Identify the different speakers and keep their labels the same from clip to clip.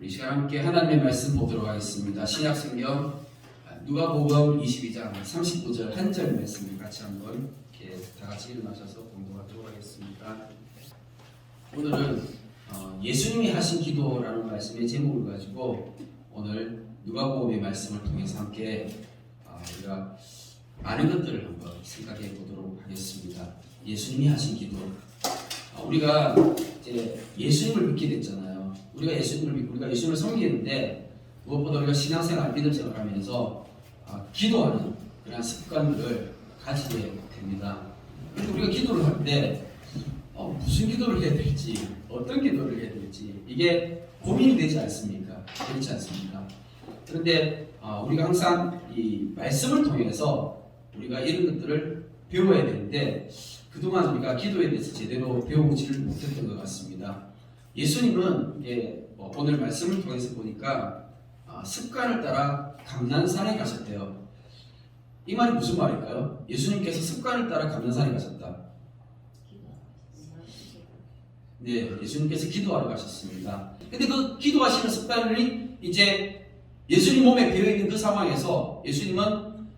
Speaker 1: 우리 시간 함께 하나님의 말씀 보도록 하겠습니다. 신약성경 누가복음 22장 39절 한 절 말씀을 같이 한번 이렇게 다 같이 일어나셔서 공동하도록 하겠습니다. 오늘은 예수님이 하신 기도라는 말씀의 제목을 가지고 오늘 누가복음의 말씀을 통해서 함께 우리가 많은 것들을 한번 생각해 보도록 하겠습니다. 예수님이 하신 기도. 우리가 이제 예수님을 믿게 됐잖아요. 우리가 예수님을 믿고 우리가 예수님을 섬기는데 무엇보다 우리가 신앙생활, 믿음생활을 하면서 기도하는 그런 습관들을 가지게 됩니다. 그런데 우리가 기도를 할 때 무슨 기도를 해야 될지, 어떤 기도를 해야 될지 이게 고민이 되지 않습니까? 그렇지 않습니까? 그런데 우리가 항상 이 말씀을 통해서 우리가 이런 것들을 배워야 되는데 그동안 우리가 기도에 대해서 제대로 배우지를 못했던 것 같습니다. 예수님은 오늘 말씀을 통해서 보니까 습관을 따라 감난산에 가셨대요. 이 말이 무슨 말일까요? 예수님께서 습관을 따라 감난산에 가셨다. 네, 예수님께서 기도하러 가셨습니다. 근데 그 기도하시는 습관이 이제 예수님 몸에 배어있는 그 상황에서 예수님은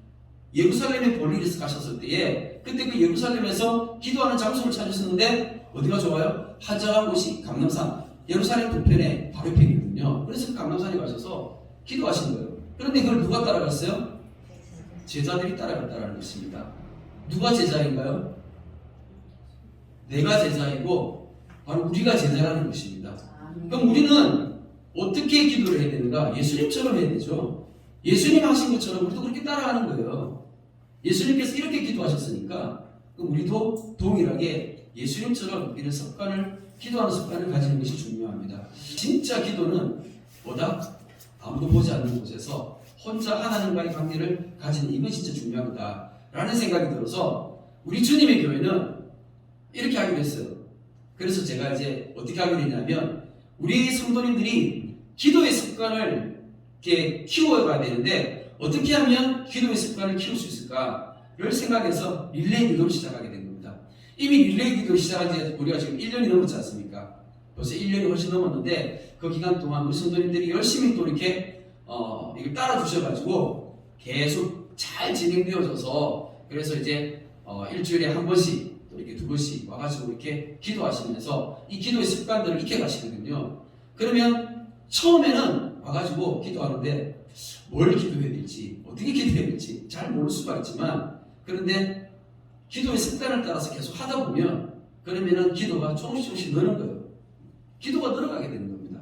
Speaker 1: 예루살렘에 볼일에서 가셨을 때에 그때 그 예루살렘에서 기도하는 장소를 찾으셨는데 어디가 좋아요? 한적한 곳이 감람산, 예루살렘 동편에 바로 옆에 있거든요. 그래서 감람산에 가셔서 기도하신 거예요. 그런데 그걸 누가 따라갔어요? 제자들이 따라갔다는 것입니다. 누가 제자인가요? 내가 제자이고 바로 우리가 제자라는 것입니다. 그럼 우리는 어떻게 기도를 해야 되는가? 예수님처럼 해야 되죠. 예수님 하신 것처럼 우리도 그렇게 따라가는 거예요. 예수님께서 이렇게 기도하셨으니까 그럼 우리도 동일하게 예수님처럼 이런 습관을, 기도하는 습관을 가지는 것이 중요합니다. 진짜 기도는 보다 아무도 보지 않는 곳에서 혼자 하나님과의 관계를 가지는 이건 진짜 중요하다라는 생각이 들어서 우리 주님의 교회는 이렇게 하기로 했어요. 그래서 제가 이제 어떻게 하기로 했냐면 우리 성도님들이 기도의 습관을 이렇게 키워가야 되는데 어떻게 하면 기도의 습관을 키울 수 있을까를 생각해서 릴레이 기도를 시작하게 된 겁니다. 이미 릴레이 기도를 시작한 지 우리가 지금 1년이 넘었지 않습니까? 벌써 1년이 훨씬 넘었는데 그 기간 동안 우리 성도님들이 열심히 또 이렇게 이걸 따라주셔가지고 계속 잘 진행되어져서 그래서 이제 일주일에 한 번씩 또 이렇게 두 번씩 와가지고 이렇게 기도하시면서 이 기도의 습관들을 익혀가시거든요. 그러면 처음에는 와가지고 기도하는데 뭘 기도해야 될지, 어떻게 기도해야 될지 잘 모를 수가 있지만 그런데 기도의 습관을 따라서 계속 하다 보면 그러면은 기도가 조금씩 느는 거예요. 기도가 늘어가게 되는 겁니다.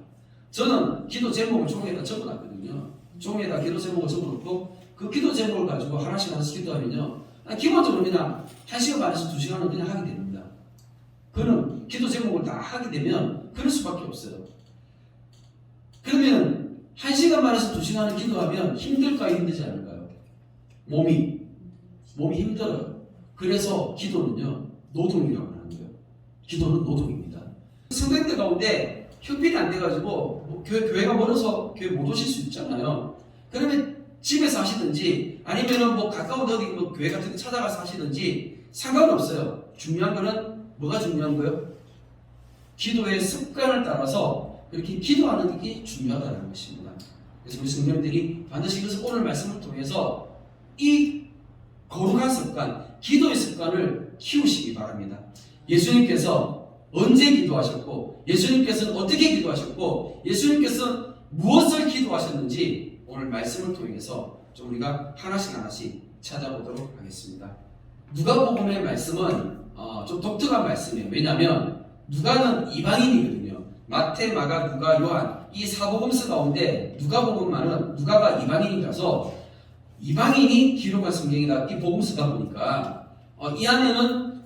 Speaker 1: 저는 기도 제목을 종이에다 적어놨거든요. 종이에다 기도 제목을 적어놓고 그 기도 제목을 가지고 하나씩 기도하면요. 기본적으로 그냥 1시간 반에서 2시간은 그냥 하게 됩니다. 그는 기도 제목을 다 하게 되면 그럴 수밖에 없어요. 그러면 1시간 반에서 2시간을 기도하면 힘들까요? 힘들지 않을까요? 몸이 힘들어요. 그래서 기도는요, 노동이라고 하는 거예요. 기도는 노동입니다. 성도님들 가운데 협빈이 안 돼가지고 교회가 멀어서 교회 못 오실 수 있잖아요. 그러면 집에서 하시든지 아니면은 가까운 어디 교회 같은 데 찾아가서 하시든지 상관없어요. 중요한 거는 뭐가 중요한 거예요? 기도의 습관을 따라서 그렇게 기도하는 게 중요하다는 것입니다. 그래서 우리 성도님들이 반드시 그래서 오늘 말씀을 통해서 이 거룩한 습관, 기도의 습관을 키우시기 바랍니다. 예수님께서 언제 기도하셨고 예수님께서는 어떻게 기도하셨고 예수님께서는 무엇을 기도하셨는지 오늘 말씀을 통해서 좀 우리가 하나씩 찾아보도록 하겠습니다. 누가복음의 말씀은 좀 독특한 말씀이에요. 왜냐하면 누가는 이방인이거든요. 마태, 마가, 누가, 요한 이 사복음서 가운데 누가복음만은 누가가 이방인이라서 이방인이 기록한 성경이다. 이 복음서다 보니까 이 안에는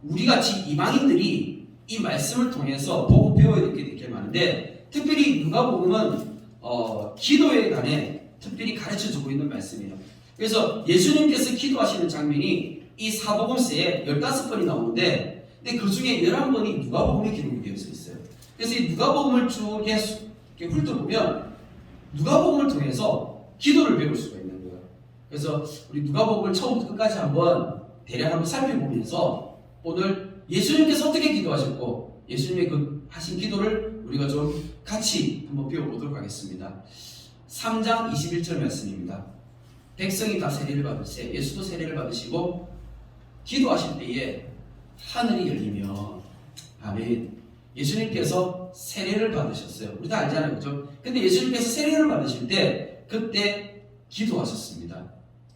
Speaker 1: 우리같이 이방인들이 이 말씀을 통해서 보고 배워야 될 게 되게 많은데 특별히 누가복음은 기도에 관해 특별히 가르쳐주고 있는 말씀이에요. 그래서 예수님께서 기도하시는 장면이 이 사복음서에 15번이 나오는데 근데 그 중에 11번이 누가복음에 기록이 되어 있어요. 그래서 이 누가복음을 쭉 이렇게 훑어보면 누가복음을 통해서 기도를 배울 수가 있는 거예요. 그래서 우리 누가복음을 처음부터 끝까지 한번 대략 한번 살펴보면서 오늘 예수님께서 어떻게 기도하셨고 예수님의 그 하신 기도를 우리가 좀 같이 한번 배워보도록 하겠습니다. 3장 21절 말씀입니다. 백성이 다 세례를 받으세 예수도 세례를 받으시고 기도하실 때에 하늘이 열리며 아멘. 예수님께서 세례를 받으셨어요. 우리 다 알잖아요, 그죠? 근데 예수님께서 세례를 받으실 때 그때 기도하셨습니다.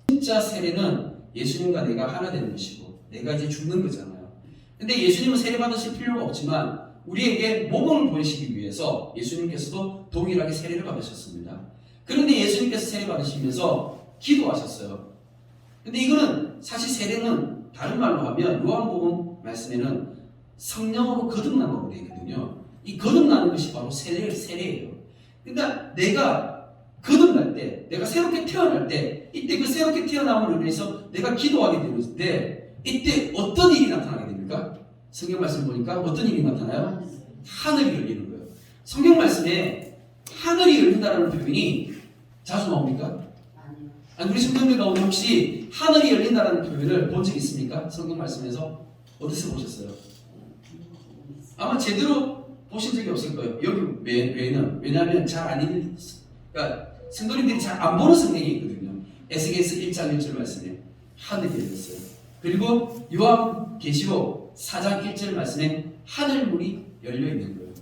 Speaker 1: 진짜 세례는 예수님과 내가 하나 되는 것이고 내가 이제 죽는 거잖아요. 근데 예수님은 세례 받으실 필요가 없지만 우리에게 모범을 보이시기 위해서 예수님께서도 동일하게 세례를 받으셨습니다. 그런데 예수님께서 세례 받으시면서 기도하셨어요. 근데 이거는 사실 세례는 다른 말로 하면 요한복음 말씀에는 성령으로 거듭난다고 되어 있거든요. 이 거듭나는 것이 바로 세례예요. 그러니까 내가 거듭날 때, 내가 새롭게 태어날 때, 이때 그 새롭게 태어남으로 인해서 내가 기도하게 되는 때, 이때 어떤 일이 나타나게 됩니까? 성경 말씀 보니까 어떤 일이 나타나요? 하늘이 열리는 거예요. 성경 말씀에 하늘이 열린다는 표현이 자주 나옵니까? 아니, 우리 성경들 가운데 혹시 하늘이 열린다는 표현을 본 적 있습니까? 성경 말씀에서 어디서 보셨어요? 아마 제대로 보신 적이 없을 거예요. 여기 외에는. 왜냐하면 잘 안 읽는, 그러니까 성도님들이 잘 안 보는 성경이 있거든요. 에스겔서 1장 1절 말씀에 하늘이 열렸어요. 그리고 요한계시록 4장 1절 말씀에 하늘문이 열려 있는 거예요.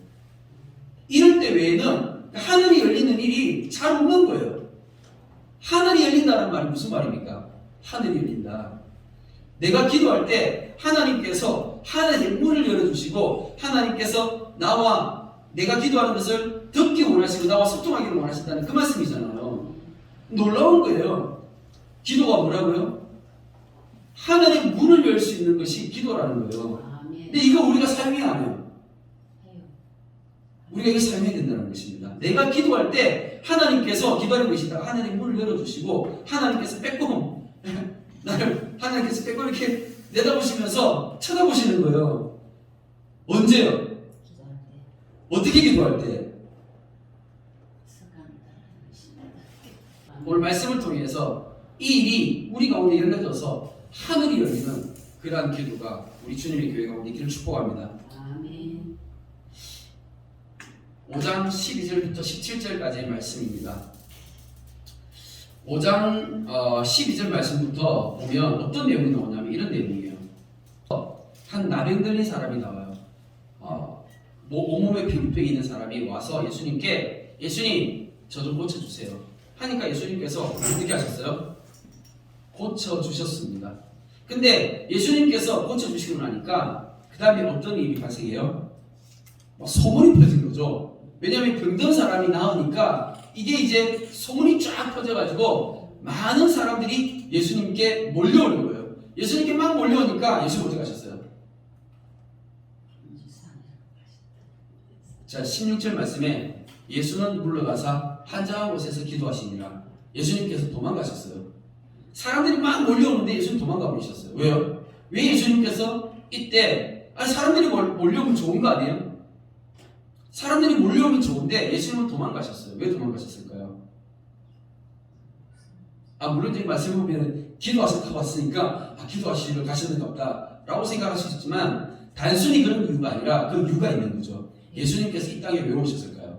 Speaker 1: 이럴 때 외에는 하늘이 열리는 일이 잘 없는 거예요. 하늘이 열린다는 말이 무슨 말입니까? 하늘이 열린다. 내가 기도할 때 하나님께서 하늘의 문을 열어주시고 하나님께서 나와 내가 기도하는 것을 듣기 원하시고 나와 소통하기를 원하신다는 그 말씀이잖아요. 놀라운 거예요. 기도가 뭐라고요? 하늘의 문을 열 수 있는 것이 기도라는 거예요. 근데 이거 우리가 사용해야 안 해요. 우리가 이거 사용해야 된다는 것입니다. 내가 기도할 때 하나님께서 기도하는 것이다. 하늘의 문을 열어주시고 하나님께서 빼꼼 나를 하나님께서 빼꼼 이렇게 내다보시면서 쳐다보시는 거예요. 언제요? 어떻게 기도할 때? 오늘 말씀을 통해서 이 일이 우리 가운데 열려져서 하늘이 열리는 그러한 기도가 우리 주님의 교회 가운데 있기를 축복합니다.
Speaker 2: 아멘.
Speaker 1: 5장 12절부터 17절까지의 말씀입니다. 5장 12절 말씀부터 보면 어떤 내용이 나오냐면 이런 내용이에요. 한 나병 들린 사람이 나와요. 온몸에 병이 있는 사람이 와서 예수님께 예수님 저 좀 고쳐주세요 하니까 예수님께서 어떻게 하셨어요? 고쳐주셨습니다. 근데 예수님께서 고쳐주시고 나니까 그 다음에 어떤 일이 발생해요? 막 소문이 퍼진 거죠. 왜냐하면 병든 사람이 나으니까 이게 이제 소문이 쫙 퍼져가지고 많은 사람들이 예수님께 몰려오는 거예요. 예수님께 막 몰려오니까 예수님 어떻게 하셨어요? 자, 16절 말씀에 예수는 물러가사 한적한 곳에서 기도하시니라. 예수님께서 도망가셨어요. 사람들이 막 몰려오는데 예수님 도망가 버리셨어요. 왜요? 왜 예수님께서 이때 사람들이 몰려오면 좋은 거 아니에요? 사람들이 몰려오면 좋은데 예수님은 도망가셨어요. 왜 도망가셨을까요? 물론 지금 말씀해 보면 기도하셨다고 왔으니까 기도하시러 가셨는가 보다 라고 생각할 수 있지만 단순히 그런 이유가 아니라 그 이유가 있는 거죠. 예수님께서 이 땅에 왜 오셨을까요?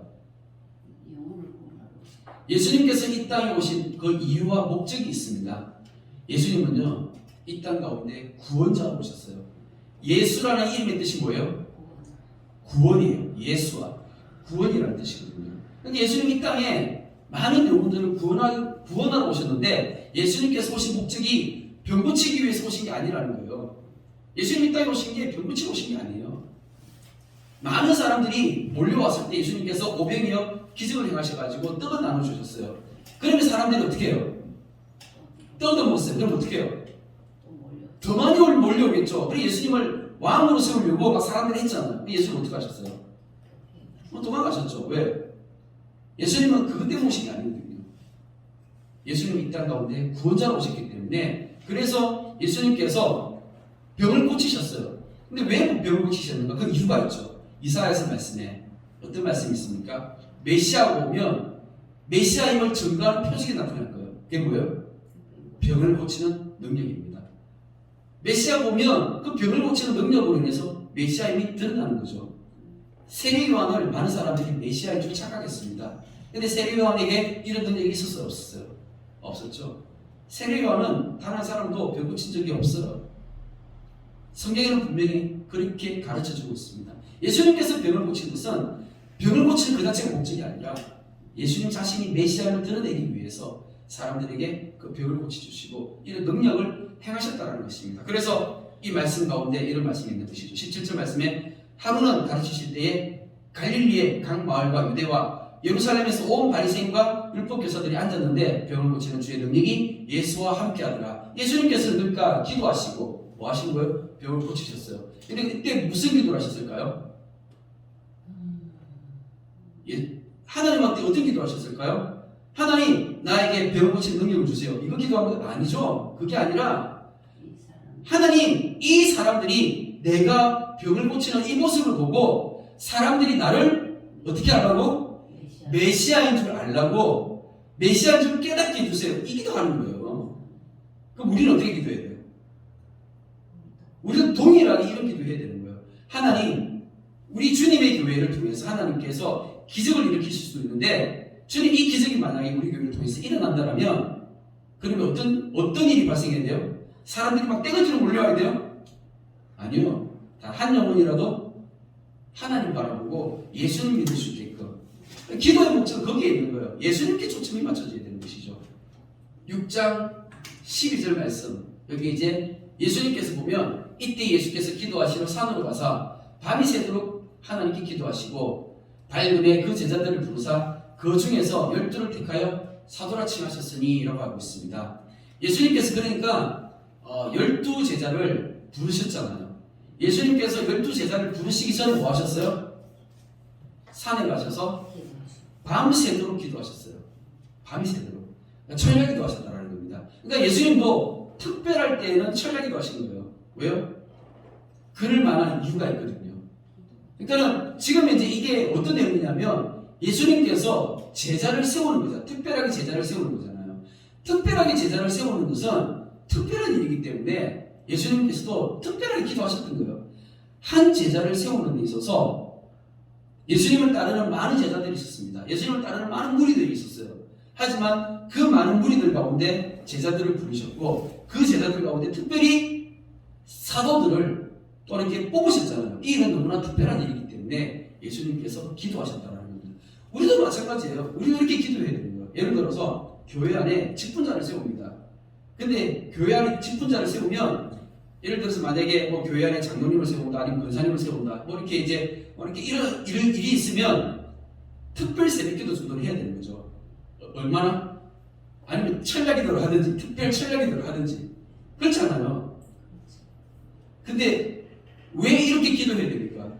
Speaker 1: 예수님께서 이 땅에 오신 그 이유와 목적이 있습니다. 예수님은요, 이 땅 가운데 구원자로 오셨어요. 예수라는 이름의 뜻이 뭐예요? 구원이에요. 예수와 구원이라는 뜻이거든요. 근데 예수님 이 땅에 많은 영혼들을 구원하러 오셨는데 예수님께서 오신 목적이 병 고치기 위해서 오신 게 아니라는 거예요. 예수님 이 땅에 오신 게 병 고치고 오신 게 아니에요. 많은 사람들이 몰려왔을 때 예수님께서 오병이어 기적을 행하셔가지고 떡을 나눠주셨어요. 그러면 사람들이 어떻게 해요? 떡을 먹었어요. 그럼 어떻게 해요? 더 많이 몰려오겠죠. 그래서 예수님을 왕으로 세우려고 막 사람들이 했잖아요. 예수님 어떻게 하셨어요? 도망가셨죠. 왜? 예수님은 그것 때문에 오신 게 아니거든요. 예수님은 이 땅 가운데 구원자로 오셨기 때문에 그래서 예수님께서 병을 고치셨어요. 근데 왜 병을 고치셨는가? 그 이유가 있죠. 이사야서 말씀에 어떤 말씀이 있습니까? 메시아가 오면 메시아임을 증거하는 표적이 나타날 거예요. 그게 뭐예요? 병을 고치는 능력입니다. 메시아가 오면 그 병을 고치는 능력으로 인해서 메시아임이 드러나는 거죠. 세례 요한을 많은 사람들이 메시아인 줄 착각했습니다. 근데 세례 요한에게 이런 능력이 있었어요? 없었어요? 없었죠. 세례 요한은 단 한 사람도 병 고친 적이 없어요. 성경에는 분명히 그렇게 가르쳐주고 있습니다. 예수님께서 병을 고친 것은 병을 고치는 그 자체가 목적이 아니라 예수님 자신이 메시아를 드러내기 위해서 사람들에게 그 병을 고쳐주시고 이런 능력을 행하셨다는 것입니다. 그래서 이 말씀 가운데 이런 말씀이 있는 것이죠. 17절 말씀에 하루는 가르치실 때에 갈릴리의 각 마을과 유대와 예루살렘에서 온 바리새인과 율법 교사들이 앉았는데 병을 고치는 주의 능력이 예수와 함께하더라. 예수님께서는 그러니까 기도하시고 뭐 하신 거예요? 병을 고치셨어요. 근데 그때 무슨 기도를 하셨을까요? 하나님한테 어떤 기도를 하셨을까요? 하나님 나에게 병을 고치는 능력을 주세요. 이거 기도한 거 아니죠. 그게 아니라 하나님 이 사람들이 내가 병을 고치는 이 모습을 보고 사람들이 나를 어떻게 하라고? 메시아인 줄 알라고, 메시아인 줄 깨닫게 해주세요. 이 기도하는 거예요. 그럼 우리는 어떻게 기도해야 돼요? 우리는 동일하게 이런 기도해야 되는 거예요. 하나님, 우리 주님의 교회를 통해서 하나님께서 기적을 일으키실 수도 있는데 주님 이 기적이 만약에 우리 교회를 통해서 일어난다면 그러면 어떤 일이 발생해야 돼요? 사람들이 막 떼거지로 몰려와야 돼요? 아니요. 단 한 영혼이라도 하나님 바라보고 예수님 믿을 수 있게끔. 기도의 목적은 거기에 있는 거예요. 예수님께 초점이 맞춰져야 되는 것이죠. 6장 12절 말씀. 여기 이제 예수님께서 보면 이때 예수께서 기도하시러 산으로 가사 밤이 새도록 하나님께 기도하시고 밝음에 그 제자들을 부르사 그 중에서 12를 택하여 사도라 칭하셨으니 라고 하고 있습니다. 예수님께서 그러니까 12제자를 부르셨잖아요. 예수님께서 12제자를 부르시기 전에 뭐 하셨어요? 산에 가셔서 밤새도록 기도하셨어요. 밤이 새도록. 그러니까 철야 기도하셨다는 겁니다. 그러니까 예수님도 특별할 때에는 철야 기도하시는 거예요. 왜요? 그럴 만한 이유가 있거든요. 그러니까 지금 이제 이게 어떤 내용이냐면 예수님께서 제자를 세우는 거죠. 특별하게 제자를 세우는 거잖아요. 특별하게 제자를 세우는 것은 특별한 일이기 때문에 예수님께서도 특별하게 기도하셨던 거예요. 한 제자를 세우는 데 있어서 예수님을 따르는 많은 제자들이 있었습니다. 예수님을 따르는 많은 무리들이 있었어요. 하지만 그 많은 무리들 가운데 제자들을 부르셨고 그 제자들 가운데 특별히 사도들을 또는 이렇게 뽑으셨잖아요. 이 일은 너무나 특별한 일이기 때문에 예수님께서 기도하셨다는 겁니다. 우리도 마찬가지예요. 우리도 이렇게 기도해야 되는 거예요. 예를 들어서 교회 안에 직분자를 세웁니다. 근데 교회 안에 직분자를 세우면 예를 들어서 만약에 뭐 교회 안에 장로님을 세운다 아니면 권사님을 세운다 뭐 이렇게 이제 뭐 이렇게 이런 일이 있으면 특별 새벽기도 정도는 해야 되는 거죠. 얼마나? 아니면 철야기도를 하든지 특별 철야기도를 하든지 그렇잖아요. 근데 왜 이렇게 기도해야 됩니까?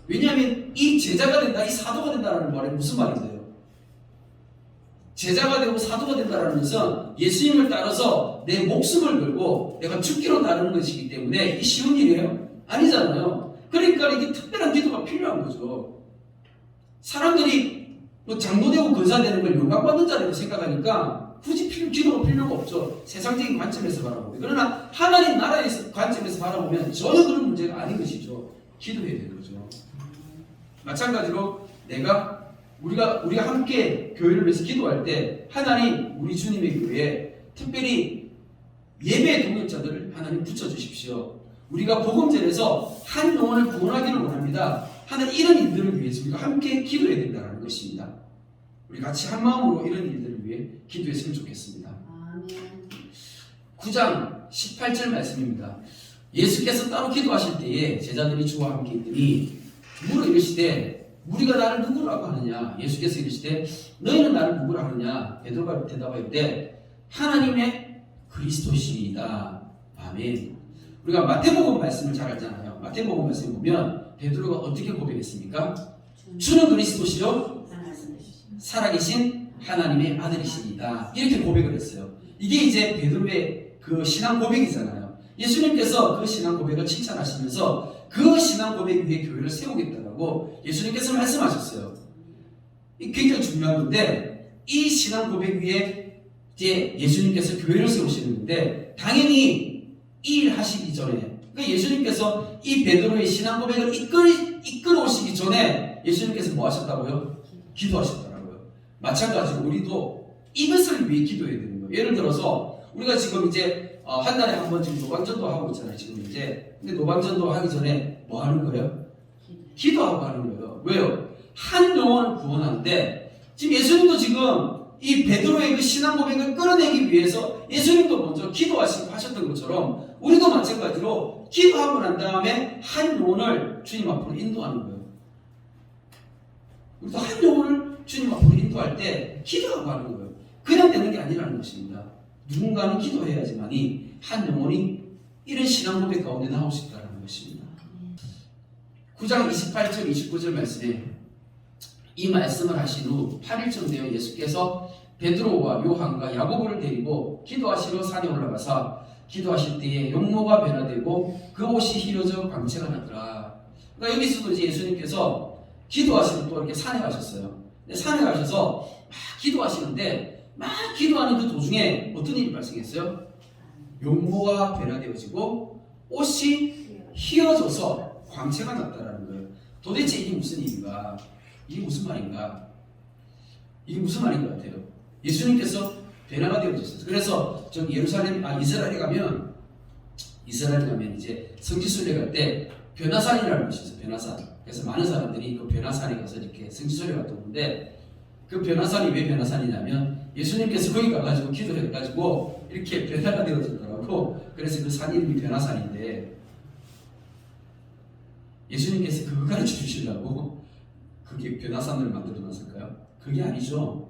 Speaker 1: 왜냐하면 이 제자가 된다, 이 사도가 된다는 말이 무슨 말이세요? 제자가 되고 사도가 된다는 것은 예수님을 따라서 내 목숨을 걸고 내가 죽기로 따르는 것이기 때문에 이 쉬운 일이에요? 아니잖아요. 그러니까 이게 특별한 기도가 필요한 거죠. 사람들이 뭐 장로되고 권사되는 걸 영광받는 자라고 생각하니까 굳이 기도가 필요가 없죠. 세상적인 관점에서 바라보면. 그러나 하나님 나라의 관점에서 바라보면 전혀 그런 문제가 아닌 것이죠. 기도해야 되는 거죠. 마찬가지로 우리가 함께 교회를 위해서 기도할 때 하나님 우리 주님의 교회에 특별히 예배 동역자들을 하나님 붙여주십시오. 우리가 복음전에서 한 영혼을 구원하기를 원합니다. 하는 이런 일들을 위해서 우리가 함께 기도해야 된다는 것입니다. 우리 같이 한 마음으로 이런 일들을 위해 기도했으면 좋겠습니다. 9장 18절 말씀입니다. 예수께서 따로 기도하실 때에 제자들이 주와 함께 있더니 물어 이르시되 우리가 나를 누구라고 하느냐? 예수께서 이르시되 너희는 나를 누구라 하느냐? 베드로가 대답하였되 하나님의 그리스도시이다. 아멘. 우리가 마태복음 말씀을 잘 알잖아요. 마태복음 말씀 보면 베드로가 어떻게 고백했습니까? 주는 그리스도시요 살아계신 하나님의 아들이시니다. 이렇게 고백을 했어요. 이게 이제 베드로의 그 신앙 고백이잖아요. 예수님께서 그 신앙 고백을 칭찬하시면서 그 신앙 고백 위에 교회를 세우겠다라고 예수님께서 말씀하셨어요. 굉장히 중요한 건데 이 신앙 고백 위에 이제 예수님께서 교회를 세우시는데 당연히 이 일 하시기 전에 그러니까 예수님께서 이 베드로의 신앙 고백을 이끌어오시기 전에 예수님께서 뭐 하셨다고요? 기도하셨더라고요. 마찬가지로 우리도 이것을 위해 기도해야 되는 거예요. 예를 들어서 우리가 지금 이제 한 달에 한 번 지금 노방전도 하고 있잖아요. 지금 이제. 근데 노방전도 하기 전에 뭐 하는 거예요? 기도하고 하는 거예요. 왜요? 한 영혼을 구원하는데 지금 예수님도 지금 이 베드로의 그 신앙 고백을 끌어내기 위해서 예수님도 먼저 기도하시고 하셨던 것처럼 우리도 마찬가지로 기도하고 난 다음에 한 영혼을 주님 앞으로 인도하는 거예요. 우리도 한 영혼을 주님 앞으로 인도할 때 기도하고 하는 거예요. 그냥 되는 게 아니라는 것입니다. 누군가는 기도해야지만이 한 영혼이 이런 신앙 고백 가운데 나올 수 있다는 것입니다. 9장 28절 29절 말씀에 이 말씀을 하신 후 8일쯤 되어 예수께서 베드로와 요한과 야고보를 데리고 기도하시러 산에 올라가서 기도하실 때에 용모가 변화되고 그 옷이 휘어져 광채가 나더라. 그러니까 여기서도 이제 예수님께서 기도하시러 또 이렇게 산에 가셨어요. 산에 가셔서 막 기도하시는데 막 기도하는 그 도중에 어떤 일이 발생했어요? 용모가 변화되어지고 옷이 휘어져서 광채가 났다라는 거예요. 도대체 이게 무슨 일인가? 이게 무슨 말인가? 이게 무슨 말인 것 같아요? 예수님께서 변화가 되어졌어요. 그래서 저기 이스라엘에 가면 이제 성지순례 갈 때 변화산이라는 곳이 있어요. 변화산. 그래서 많은 사람들이 그 변화산에 가서 이렇게 성지순례 갔다 오는데 그 변화산이 왜 변화산이냐면 예수님께서 거기 가가지고 기도해가지고 이렇게 변화가 되어졌더라고. 그래서 그 산 이름이 변화산인데 예수님께서 그거 가르쳐 주시려고 그게 변화산을 만들어 놨을까요? 그게 아니죠.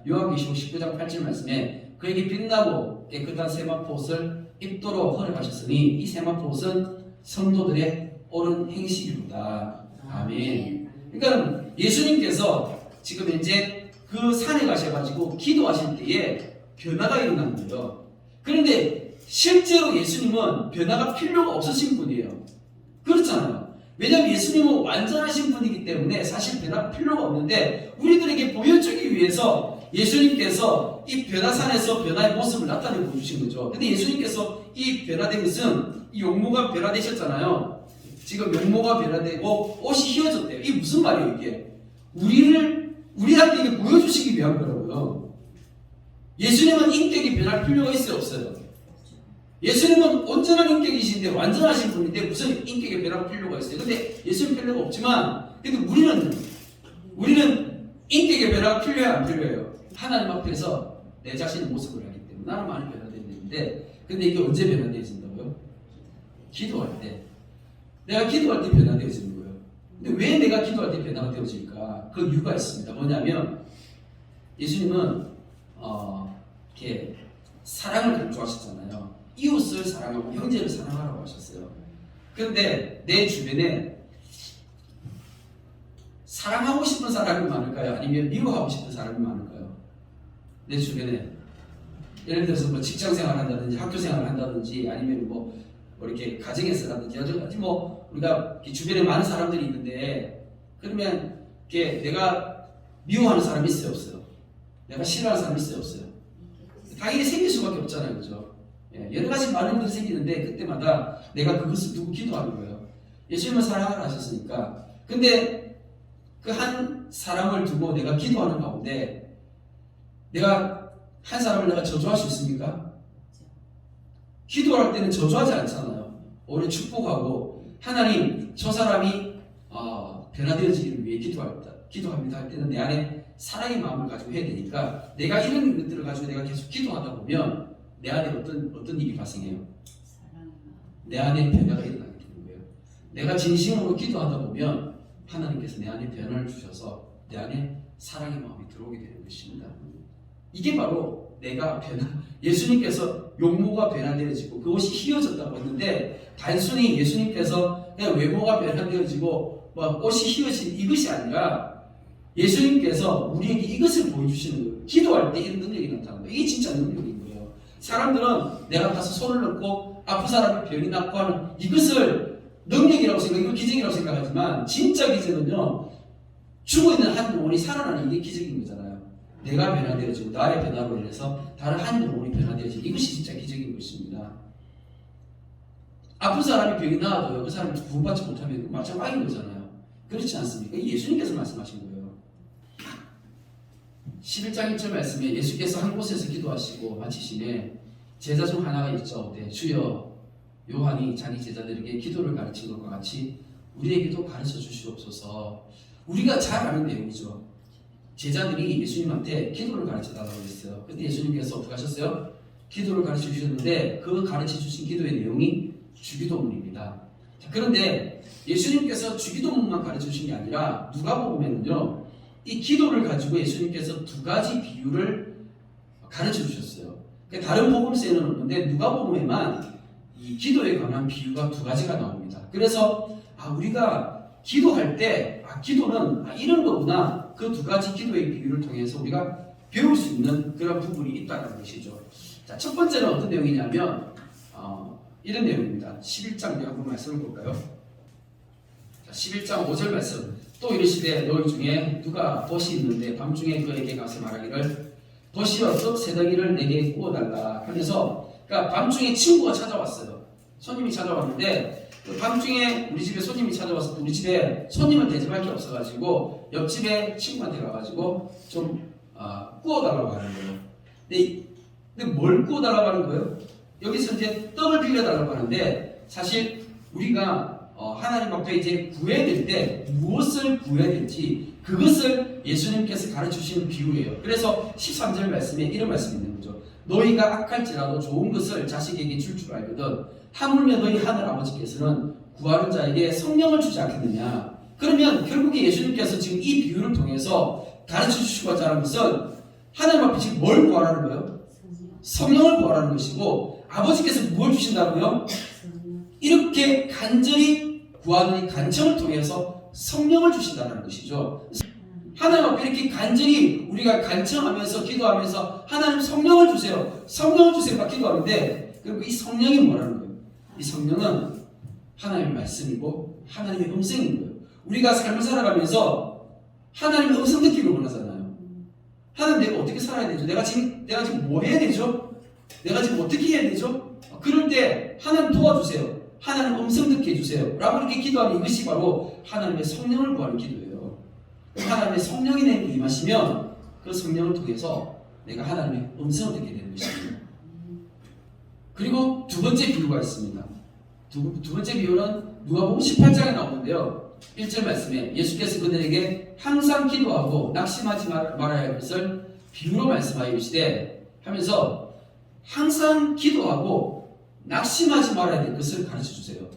Speaker 1: 요한계시록 19장 8절 말씀에 그에게 빛나고 깨끗한 세마포옷을 입도록 허락하셨으니 이 세마포옷은 성도들의 옳은 행실이로다. 아멘. 그러니까 예수님께서 지금 이제 그 산에 가셔가지고 기도하실 때에 변화가 일어난 거예요. 그런데 실제로 예수님은 변화가 필요가 없으신 분이에요. 그렇잖아요. 왜냐하면 예수님은 완전하신 분이기 때문에 사실 변화가 필요가 없는데 우리들에게 보여주기 위해서 예수님께서 이 변화산에서 변화의 모습을 나타내 보여주신 거죠. 근데 예수님께서 이 변화된 것은 이 용모가 변화되셨잖아요. 지금 용모가 변화되고 옷이 휘어졌대요. 이게 무슨 말이에요 이게? 우리한테 이게 보여주시기 위한 거라고요. 예수님은 인격이 변할 필요가 있어요 없어요? 예수님은 온전한 인격이신데 완전하신 분인데 무슨 인격의 변화가 필요가 있어요? 근데 예수님 필요가 없지만 근데 우리는 인격의 변화가 필요해요 안 필요해요? 하나님 앞에서 내 자신의 모습을 하기 때문에 나는 많이 변화되는데 근데 이게 언제 변화되어진다고요? 기도할 때. 내가 기도할 때 변화되어지는 거예요. 근데 왜 내가 기도할 때 변화가 되어질까? 그 이유가 있습니다. 뭐냐면 예수님은 이렇게 사랑을 강조하셨잖아요. 이웃을 사랑하고 형제를 사랑하라고 하셨어요. 그런데 내 주변에 사랑하고 싶은 사람이 많을까요? 아니면 미워하고 싶은 사람이 많을까요? 내 주변에 예를 들어서 뭐 직장 생활을 한다든지 학교 생활을 한다든지 아니면 뭐 이렇게 가정에서라든지 여러 가지 뭐 우리가 주변에 많은 사람들이 있는데 그러면 이렇게 내가 미워하는 사람이 있어요 없어요? 내가 싫어하는 사람이 있어요 없어요? 당연히 생길 수밖에 없잖아요, 그죠? 여러 가지 많은 것이 생기는데 그때마다 내가 그것을 두고 기도하는 거예요. 예수님은 사랑을 하셨으니까. 근데 그 한 사람을 두고 내가 기도하는 가운데 내가 한 사람을 내가 저주할 수 있습니까? 기도할 때는 저주하지 않잖아요. 오히려 축복하고 하나님 저 사람이 변화되어지기를 위해 기도합니다 할 때는 내 안에 사랑의 마음을 가지고 해야 되니까 내가 이런 것들을 가지고 내가 계속 기도하다 보면 내 안에 어떤 일이 발생해요? 내 안에 변화가 일어나게 되는 거예요. 내가 진심으로 기도하다 보면 하나님께서 내 안에 변화를 주셔서 내 안에 사랑의 마음이 들어오게 되는 것입니다. 이게 바로 내가 예수님께서 용모가 변화되어지고 그것이 휘어졌다고 했는데 단순히 예수님께서 그냥 외모가 변화되어지고 옷이 휘어진 이것이 아니라 예수님께서 우리에게 이것을 보여주시는 거예요. 기도할 때 이런 능력이 나타난다. 이게 진짜 능력인 거예요. 사람들은 내가 가서 손을 넣고 아픈 사람이 병이 낫고 하는 이것을 능력이라고 생각하고 기적이라고 생각하지만 진짜 기적은요. 죽어있는 한 영혼이 살아나는 이게 기적인 거잖아요. 내가 변화되어지고 나의 변화로 인해서 다른 한 영혼이 변화되어지고 이것이 진짜 기적인 것입니다. 아픈 사람이 병이 나아도요. 그 사람이 구원받지 못하면 마찬가지인 거잖아요. 그렇지 않습니까? 예수님께서 말씀하신 거예요. 11장 1절 말씀에 예수께서 한 곳에서 기도하시고 마치시매 제자 중 하나가 여짜오되 주여 요한이 자기 제자들에게 기도를 가르친 것과 같이 우리에게도 가르쳐 주시옵소서. 우리가 잘 아는 내용이죠. 제자들이 예수님한테 기도를 가르쳐 달라고 했어요. 그때 예수님께서 어떻게 하셨어요? 기도를 가르쳐 주셨는데 그 가르쳐 주신 기도의 내용이 주기도문입니다. 자, 그런데 예수님께서 주기도문만 가르쳐 주신 게 아니라 누가복음에는요, 이 기도를 가지고 예수님께서 두 가지 비유를 가르쳐 주셨어요. 그러니까 다른 복음서에는 없는데 누가복음에만 이 기도에 관한 비유가 두 가지가 나옵니다. 그래서 우리가 기도할 때 기도는 이런 거구나, 그 두 가지 기도의 비유를 통해서 우리가 배울 수 있는 그런 부분이 있다는 것이죠. 자, 첫 번째는 어떤 내용이냐면 이런 내용입니다. 11장 우리 한번 말씀을 볼까요? 자, 11장 5절 말씀. 또 이르시되 너희 중에 누가 덫이 있는데 밤중에 그에게 가서 말하기를 덫이여 떡 세 덩이를 내게 구워달라 하면서, 그러니까 밤중에 친구가 찾아왔어요. 손님이 찾아왔는데 그 밤중에 우리 집에 손님이 찾아와서 우리 집에 손님을 대접할 게 없어가지고 옆집에 친구한테 가가지고 좀 구워달라고 하는 거예요. 근데 뭘 구워달라고 하는 거예요? 여기서 이제 떡을 빌려달라고 하는데, 사실 우리가 하나님 앞에 이제 구해야 될 때 무엇을 구해야 될지 그것을 예수님께서 가르쳐 주시는 비유예요. 그래서 13절 말씀에 이런 말씀이 있는 거죠. 너희가 악할지라도 좋은 것을 자식에게 줄 줄 알거든 하물며 너희 하늘 아버지께서는 구하는 자에게 성령을 주지 않겠느냐. 그러면 결국에 예수님께서 지금 이 비유를 통해서 가르쳐 주시고자 하는 것은 하나님 앞에 지금 뭘 구하라는 거예요? 성령을 구하라는 것이고, 아버지께서 뭘 주신다고요? 이렇게 간절히 구하는 이 간청을 통해서 성령을 주신다는 것이죠. 하나님 앞에 이렇게 간절히 우리가 간청하면서 기도하면서 하나님 성령을 주세요, 성령을 주세요 막 기도하는데, 그리고 이 성령이 뭐라는 거예요? 이 성령은 하나님의 말씀이고 하나님의 음성인 거예요. 우리가 삶을 살아가면서 하나님의 음성 듣기를 원하잖아요. 하나님, 내가 어떻게 살아야 되죠? 내가 지금 뭐 해야 되죠? 내가 지금 어떻게 해야 되죠? 그럴 때 하나님 도와주세요, 하나님 음성 듣게 해주세요 라고 이렇게 기도하는 이것이 바로 하나님의 성령을 구하는 기도예요. 하나님의 성령이 내 힘이 임하시면 그 성령을 통해서 내가 하나님의 음성을 듣게 되는 것입니다. 그리고 두 번째 비유가 있습니다. 두 번째 비유는 누가복음 18장에 나오는데요. 1절 말씀에 예수께서 그들에게 항상 기도하고 낙심하지 말아야 할 것을 비유로 말씀하여 이르시되 하면서, 항상 기도하고 낙심하지 말아야 될 것을 가르쳐 주세요.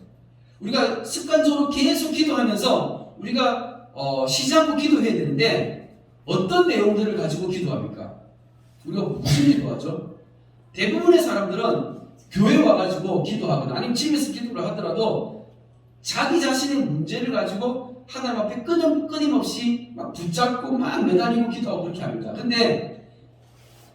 Speaker 1: 우리가 습관적으로 계속 기도하면서 우리가 쉬지 않고 기도해야 되는데 어떤 내용들을 가지고 기도합니까? 우리가 무슨 기도하죠? 대부분의 사람들은 교회 와가지고 기도하거나 아니면 집에서 기도를 하더라도 자기 자신의 문제를 가지고 하나님 앞에 끊임없이 막 붙잡고 막 매달리고 기도하고 그렇게 합니다. 근데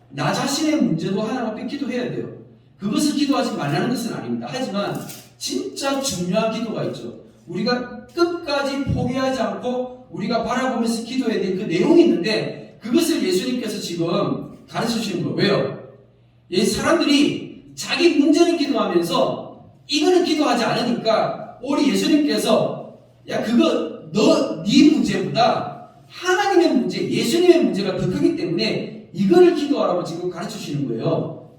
Speaker 1: 나 자신의 문제도 하나님 앞에 기도해야 돼요. 그것을 기도하지 말라는 것은 아닙니다. 하지만 진짜 중요한 기도가 있죠. 우리가 끝까지 포기하지 않고 우리가 바라보면서 기도해야 될 그 내용이 있는데, 그것을 예수님께서 지금 가르쳐 주시는 거예요. 왜요? 사람들이 자기 문제는 기도하면서 이거는 기도하지 않으니까 우리 예수님께서 그거 네 문제보다 하나님의 문제, 예수님의 문제가 더 크기 때문에 이거를 기도하라고 지금 가르쳐 주시는 거예요.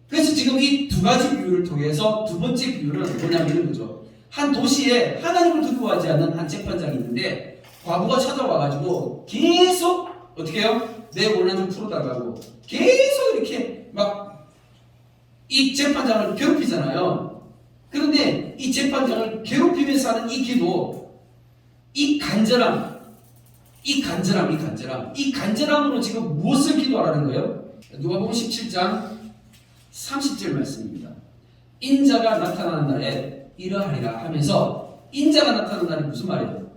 Speaker 1: 그래서 지금 이 두 가지 비유를 통해서 두 번째 비유는 뭐냐면 이런 거죠. 한 도시에 하나님을 두려워하지 않는 한 재판장이 있는데 과부가 찾아와가지고 계속 어떻게 해요? 내 원한 좀 풀어달라고 계속 이렇게 막 이 재판장을 괴롭히잖아요. 그런데 이 재판장을 괴롭히면서 하는 이 기도, 이 간절함으로 지금 무엇을 기도하라는 거예요? 누가복음 17장 30절 말씀입니다. 인자가 나타나는 날에 이러하리라 하면서, 인자가 나타나는 날이 무슨 말이에요?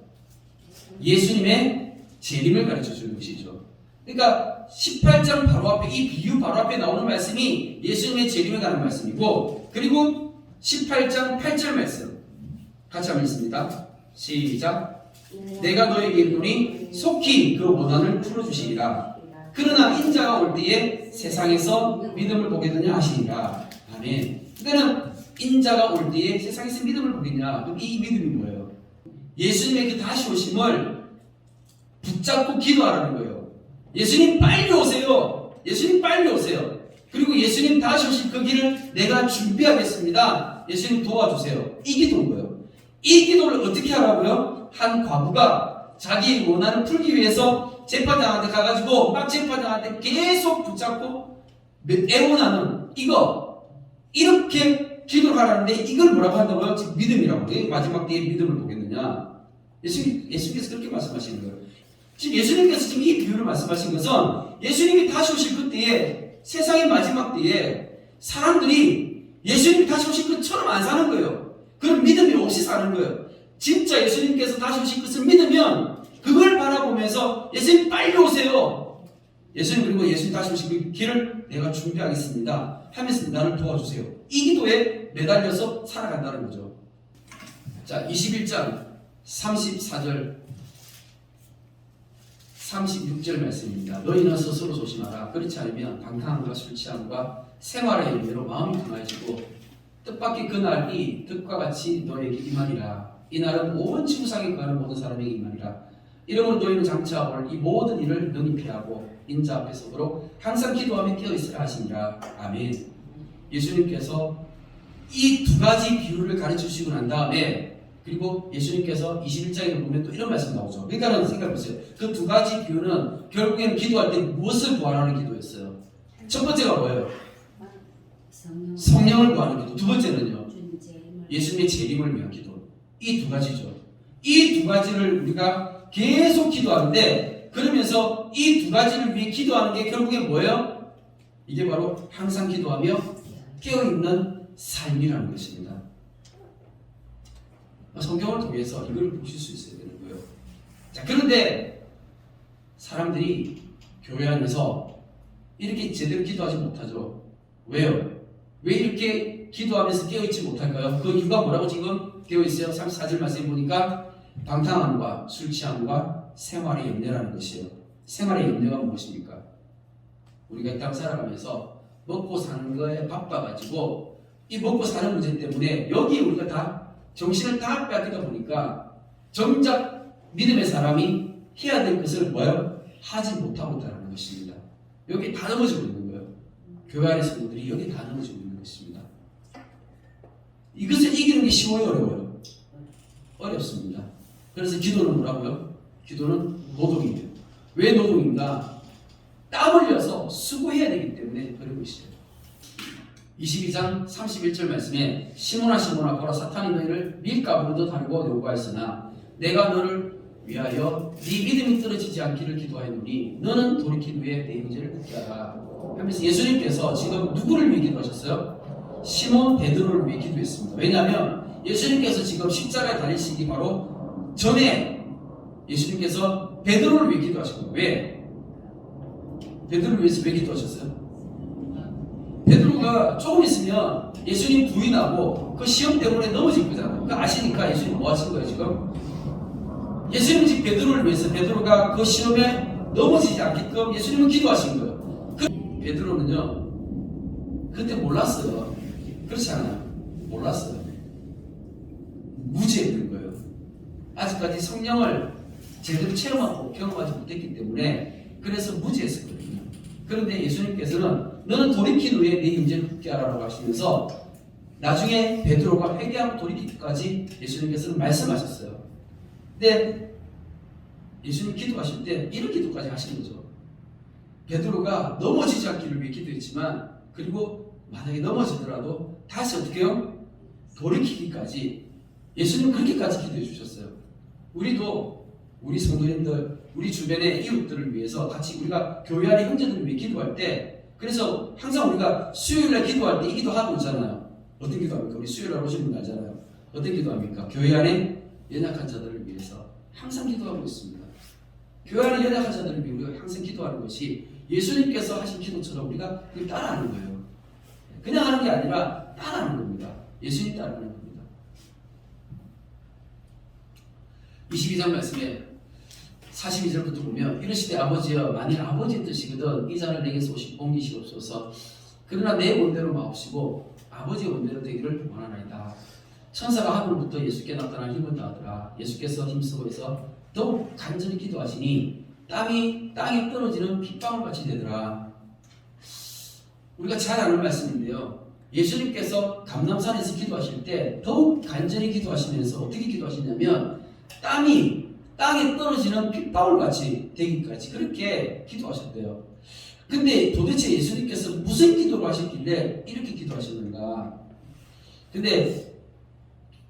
Speaker 1: 예수님의 재림을 가르쳐 주는 것이죠. 그러니까 18장 바로 앞에, 이 비유 바로 앞에 나오는 말씀이 예수님의 재림에 관한 말씀이고, 그리고 18장 8절 말씀 같이 한번 읽습니다. 시작. 내가 너에게 이르노니 속히 그 원한을 풀어주시리라. 그러나 인자가 올 때에 세상에서 믿음을 보겠느냐 하시니라. 아멘. 그러니까 인자가 올 때에 세상에서 믿음을 보겠냐. 그럼 이 믿음이 뭐예요? 예수님의 그 다시 오심을 붙잡고 기도하라는 거예요. 예수님 빨리 오세요. 예수님 빨리 오세요. 그리고 예수님 다시 오실 그 길을 내가 준비하겠습니다. 예수님 도와주세요. 이 기도인 거예요. 이 기도를 어떻게 하라고요? 한 과부가 자기 원한을 풀기 위해서 재판장한테 가가지고 막 재판장한테 계속 붙잡고 애원하는 이거 이렇게 기도를 하라는데 이걸 뭐라고 한다고요? 지금 믿음이라고. 마지막 때에 믿음을 보겠느냐? 예수님께서 그렇게 말씀하시는 거예요. 지금 예수님께서 지금 이 비유를 말씀하신 것은 예수님이 다시 오실 그때에 세상의 마지막 때에 사람들이 예수님이 다시 오실 것처럼 안 사는 거예요. 그런 믿음이 없이 사는 거예요. 진짜 예수님께서 다시 오실 것을 믿으면 그걸 바라보면서 예수님 빨리 오세요. 예수님 그리고 예수님 다시 오실 그 길을 내가 준비하겠습니다 하면서 나를 도와주세요. 이 기도에 매달려서 살아간다는 거죠. 자, 21장 34절 36절 말씀입니다. 너희는 스스로 조심하라. 그렇지 않으면 방탕함과 술 취함과 생활의 열매로 마음이 강해지고 뜻밖의 그날이 뜻과 같이 너에게 임하리라. 이 날은 온 지구상에 거하는 모든 사람에게 임하리라. 이러므로 너희는 장차 올 이 모든 일을 능히 피하고 인자 앞에 서도록 항상 기도하며 깨어있으라 하시니라. 아멘. 예수님께서 이 두 가지 비유를 가르쳐 주시고 난 다음에 그리고 예수님께서 21장에 보면 또 이런 말씀 나오죠. 그러니까 생각해보세요. 그 두 가지 비유는 결국에는 기도할 때 무엇을 구하라는 기도였어요. 첫 번째가 뭐예요? 성령을 구하는 기도. 두 번째는요, 예수님의 재림을 위한 기도. 이 두 가지죠. 이 두 가지를 우리가 계속 기도하는데 그러면서 이 두 가지를 위해 기도하는 게 결국엔 뭐예요? 이게 바로 항상 기도하며 깨어있는 삶이라는 것입니다. 성경을 통해서 이걸 보실 수 있어야 되는 거예요. 자, 그런데 사람들이 교회 안에서 이렇게 제대로 기도하지 못하죠. 왜요? 왜 이렇게 기도하면서 깨어있지 못할까요? 그 이유가 뭐라고 지금 되어있어요? 34절 말씀에 보니까 방탕함과 술 취함과 생활의 염려라는 것이에요. 생활의 염려가 무엇입니까? 우리가 이 땅 살아가면서 먹고 사는 거에 바빠가지고 이 먹고 사는 문제 때문에 여기에 우리가 다 정신을 다 빼앗기다 보니까 정작 믿음의 사람이 해야 될 것을 뭐예요? 하지 못하고 있다는 것입니다. 여기 다 넘어지고 있는 거예요. 교회 안의 성도들이 여기 다 넘어지고 있는 것입니다. 이것을 이기는 게 쉬워요, 어려워요? 어렵습니다. 그래서 기도는 뭐라고요? 기도는 노동이에요. 왜 노동인가? 땀 흘려서 수고해야 되기 때문에 그런 것이에요. 22장 31절 말씀에 시몬아 시몬아 보라 사탄이 너희를 밀가부르듯 하려고 요구하였으나 내가 너를 위하여 네 믿음이 떨어지지 않기를 기도하였노니 너는 돌이킨 후에 내 형제를 굳게 하라 하면서 예수님께서 지금 누구를 위해 기도하셨어요? 시몬 베드로를 위해 기도했습니다. 왜냐하면 예수님께서 지금 십자가에 달리시기 바로 전에 예수님께서 베드로를 위해 기도하신 거예요. 왜? 베드로를 위해서 왜 기도하셨어요? 베드로가 조금 있으면 예수님 부인하고 그 시험 때문에 넘어질 거잖아요. 그거 아시니까 예수님 뭐 하신 거예요 지금? 예수님은 지금 베드로를 위해서 베드로가 그 시험에 넘어지지 않게끔 예수님은 기도하신 거예요. 그 베드로는요 그때 몰랐어요. 그렇지 않아요? 몰랐어요. 무지했던 거예요. 아직까지 성령을 제대로 체험하고 경험하지 못했기 때문에 그래서 무지했었거든요. 그런데 예수님께서는 너는 돌이킨 후에 네 형제를 굳게 하라고 하시면서 나중에 베드로가 회개하고 돌이키기까지 예수님께서는 말씀하셨어요. 근데 예수님 기도하실 때 이런 기도까지 하신 거죠. 베드로가 넘어지지 않기를 위해 기도했지만 그리고 만약에 넘어지더라도 다시 어떻게 해요? 돌이키기까지 예수님 그렇게까지 기도해 주셨어요. 우리도 우리 성도님들, 우리 주변의 이웃들을 위해서 같이 우리가 교회 안의 형제들을 위해 기도할 때 그래서 항상 우리가 수요일날 기도할 때 이 기도하고 있잖아요. 어떤 기도합니까? 우리 수요일날 오시는 분 알잖아요. 어떤 기도합니까? 교회 안에 연약한 자들을 위해서 항상 기도하고 있습니다. 교회 안에 연약한 자들을 위해 우리가 항상 기도하는 것이 예수님께서 하신 기도처럼 우리가 그걸 따라하는 거예요. 그냥 하는 게 아니라 따라하는 겁니다. 예수님 따라하는 겁니다. 22장 말씀에 42절부터 보면 이르시되 아버지여 만일 아버지의 뜻이거든 이 잔을 내게서 옮기시옵소서. 그러나 내 원대로 마옵시고 아버지의 원대로 되기를 원하나이다. 천사가 하늘부터 예수께 나타난 힘을 다하더라. 예수께서 힘쓰고 해서 더욱 간절히 기도하시니 땀이 땅에 떨어지는 핏방울같이 되더라. 우리가 잘 아는 말씀인데요. 예수님께서 감람산에서 기도하실 때 더욱 간절히 기도하시면서 어떻게 기도하시냐면 땀이 땅에 떨어지는 핏방울같이 되기까지 그렇게 기도하셨대요. 근데 도대체 예수님께서 무슨 기도를 하셨길래 이렇게 기도하셨는가? 근데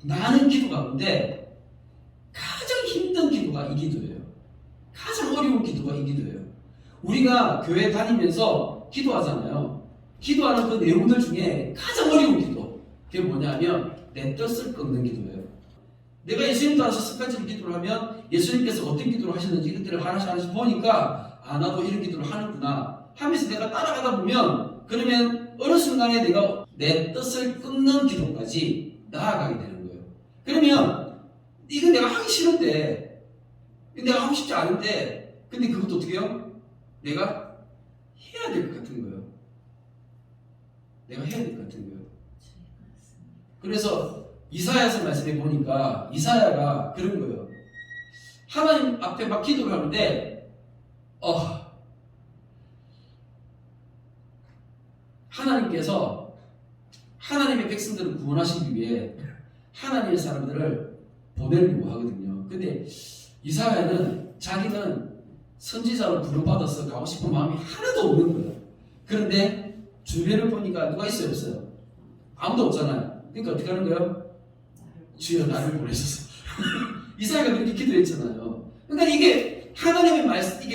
Speaker 1: 많은 기도 가운데 가장 힘든 기도가 이 기도예요. 가장 어려운 기도가 이 기도예요. 우리가 교회 다니면서 기도하잖아요. 기도하는 그 내용들 중에 가장 어려운 기도, 그게 뭐냐면 내 뜻을 꺾는 기도예요. 내가 예수님 따라서 습관적으로 기도를 하면 예수님께서 어떤 기도를 하셨는지 이것들을 하나씩 보니까 아, 나도 이런 기도를 하는구나 하면서 내가 따라가다 보면 그러면 어느 순간에 내가 내 뜻을 끊는 기도까지 나아가게 되는 거예요. 그러면 이거 내가 하기 싫은데, 내가 하고 싶지 않은데, 근데 그것도 어떻게 해요? 내가 해야 될 것 같은 거예요. 내가 해야 될 것 같은 거예요. 그래서 이사야서 말씀해 보니까 이사야가 그런 거예요. 하나님 앞에 막 기도를 하는데 하나님께서 하나님의 백성들을 구원하시기 위해 하나님의 사람들을 보내려고 하거든요. 근데 이사야는 자기는 선지자로 부름받아서 가고 싶은 마음이 하나도 없는 거예요. 그런데 주변을 보니까 누가 있어요? 없어요? 아무도 없잖아요. 그러니까 어떻게 하는 거예요? 주여 나를 보내소서. 이사야가 그렇게 기도했잖아요. 그러니까 이게 하나님의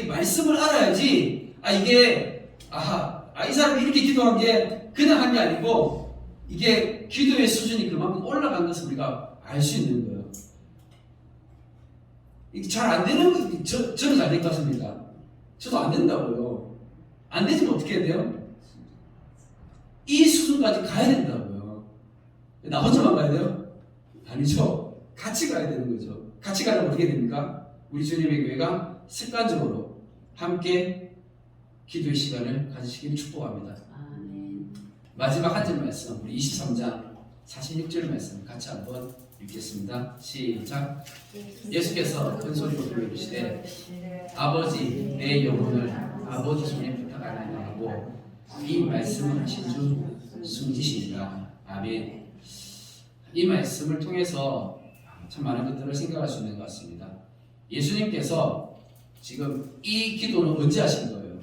Speaker 1: 말씀을 알아야지 이 사람이 이렇게 기도한 게 그냥 한 게 아니고 이게 기도의 수준이 그만큼 올라간 것을 우리가 알 수 있는 거예요. 이게 잘 안 되는 거, 저는 잘 될 것 같습니다. 저도 안 된다고요. 안 되지만 어떻게 해야 돼요? 이 수준까지 가야 된다고요. 나 혼자만 가야 돼요? 아니죠. 같이 가야 되는 거죠. 같이 가려면 어떻게 됩니까? 우리 주님의 교회가 습관적으로 함께 기도의 시간을 가지시기를 축복합니다. 아멘. 마지막 한 절 말씀, 우리 23장 46절 말씀 같이 한번 읽겠습니다. 시작. 예수께서 큰 소리로 부르시되 아버지 내 영혼을 아버지 손에 부탁하나이다 하고 이 말씀을 하신 주 숨지시니라. 아멘. 이 말씀을 통해서 참 많은 것들을 생각할 수 있는 것 같습니다. 예수님께서 지금 이 기도는 언제 하신 거예요?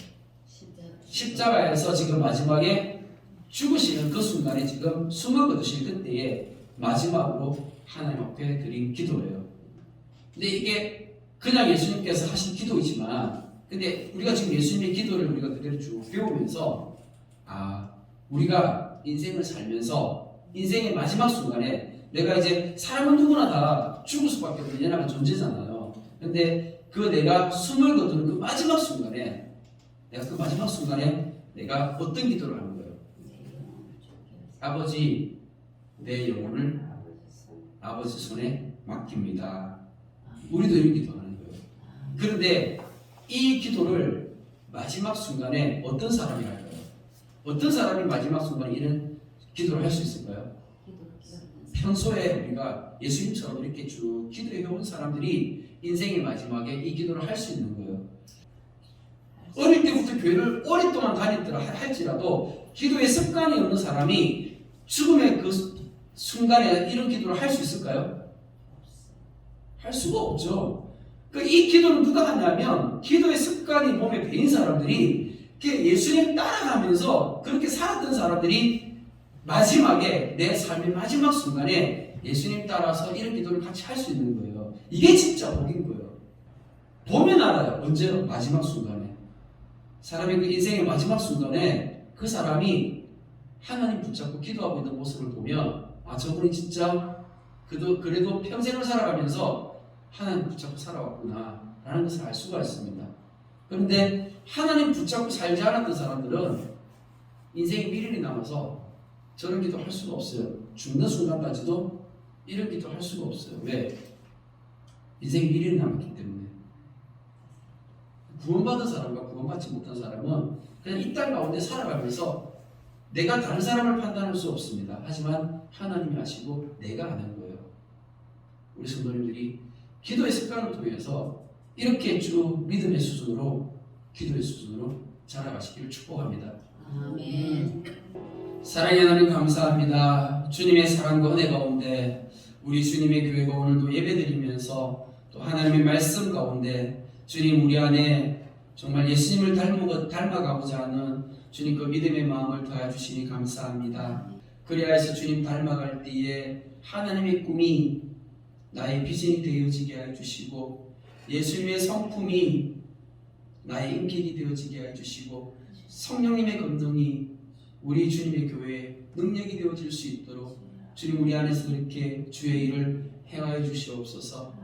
Speaker 1: 십자가에서 지금 마지막에 죽으시는 그 순간에 지금 숨을 거두실 그때에 마지막으로 하나님 앞에 드린 기도예요. 근데 이게 그냥 예수님께서 하신 기도이지만, 근데 우리가 지금 예수님의 기도를 우리가 그대로 쭉 배우면서 우리가 인생을 살면서 인생의 마지막 순간에 내가 이제 사람은 누구나 다 죽을 수밖에 없는 연약한 존재잖아요. 근데 내가 숨을 거두는 그 마지막 순간에 내가 어떤 기도를 하는 거예요? 아버지 내 영혼을 아버지 손에 맡깁니다. 우리도 이런 기도하는 거예요. 그런데 이 기도를 마지막 순간에 어떤 사람이 할까요? 어떤 사람이 마지막 순간에 이런 기도를 할 수 있을까요? 평소에 우리가 예수님처럼 이렇게 쭉 기도해온 사람들이 인생의 마지막에 이 기도를 할 수 있는 거예요. 어릴 때부터 교회를 오랫동안 다녔더라 할지라도 기도의 습관이 없는 사람이 죽음의 그 순간에 이런 기도를 할 수 있을까요? 할 수가 없죠. 이 기도는 누가 하냐면 기도의 습관이 몸에 배인 사람들이 예수님 따라가면서 그렇게 살았던 사람들이 마지막에 내 삶의 마지막 순간에 예수님 따라서 이런 기도를 같이 할 수 있는 거예요. 이게 진짜 복인 거예요. 보면 알아요. 언제로? 마지막 순간에. 사람의 그 인생의 마지막 순간에 그 사람이 하나님 붙잡고 기도하고 있는 모습을 보면 저분이 진짜 그래도 평생을 살아가면서 하나님 붙잡고 살아왔구나 라는 것을 알 수가 있습니다. 그런데 하나님 붙잡고 살지 않았던 사람들은 인생이 미련이 남아서 저런 기도 할 수가 없어요. 죽는 순간까지도 이런 기도 할 수가 없어요. 왜? 인생이 미련이 남았기 때문에. 구원받은 사람과 구원받지 못한 사람은 그냥 이 땅 가운데 살아가면서 내가 다른 사람을 판단할 수 없습니다. 하지만 하나님이 아시고 내가 아는 거예요. 우리 성도님들이 기도의 습관을 통해서 이렇게 쭉 믿음의 수준으로 기도의 수준으로 자라가시기를 축복합니다.
Speaker 2: 아멘.
Speaker 1: 사랑의 하나님 감사합니다. 주님의 사랑과 은혜 가운데 우리 주님의 교회가 오늘도 예배드리면서 또 하나님의 말씀 가운데 주님 우리 안에 정말 예수님을 닮아가고자 하는 주님 그 믿음의 마음을 더해주시니 감사합니다. 그리하여서 주님 닮아갈 때에 하나님의 꿈이 나의 비전이 되어지게 해주시고 예수님의 성품이 나의 인격이 되어지게 해주시고 성령님의 권능이 우리 주님의 교회에 능력이 되어질 수 있도록 주님 우리 안에서 그렇게 주의 일을 행하여 주시옵소서.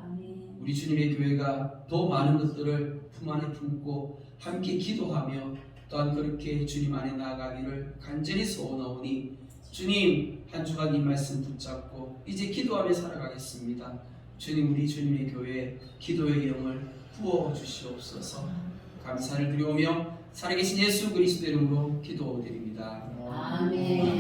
Speaker 1: 우리 주님의 교회가 더 많은 것들을 품 안에 품고 함께 기도하며 또한 그렇게 주님 안에 나아가기를 간절히 소원하오니 주님 한 주간 이 말씀 붙잡고 이제 기도하며 살아가겠습니다. 주님 우리 주님의 교회에 기도의 영을 부어 주시옵소서. 감사를 드리오며 살아계신 예수 그리스도 이름으로 기도드립니다.
Speaker 2: 아멘.